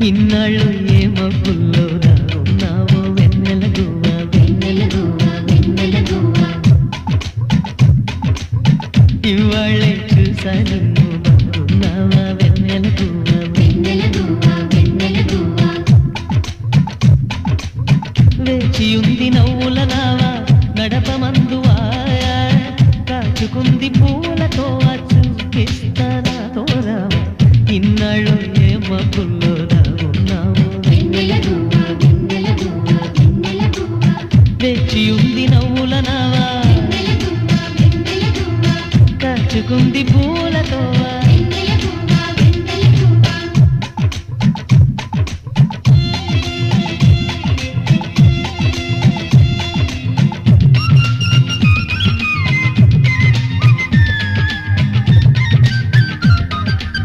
ఇన్నాళ్ళు ఏ మబ్బుల్లోనా ఉన్నావో వెన్నెల గువ్వ వెన్నెల గువ్వ వెన్నెల గువ్వ ఇవాళ్ళే చూసా నిన్ను బాగున్నావా వెన్నెల గువ్వ వెన్నెల గువ్వ వెన్నెల గువ్వ వేచియుంది నవ్వుల నావా నడపమందువా కాచుకుంది పూలతో చూపిస్తానా తోరావా ఇన్నాళ్ళు ఏ మబ్బుల్లోనా ఉన్నావో వెన్నెల గువ్వ వెన్నెల గువ్వ వెన్నెల గువ్వ వేచియుంది నవ్వుల నావా కాచుకుంది పూ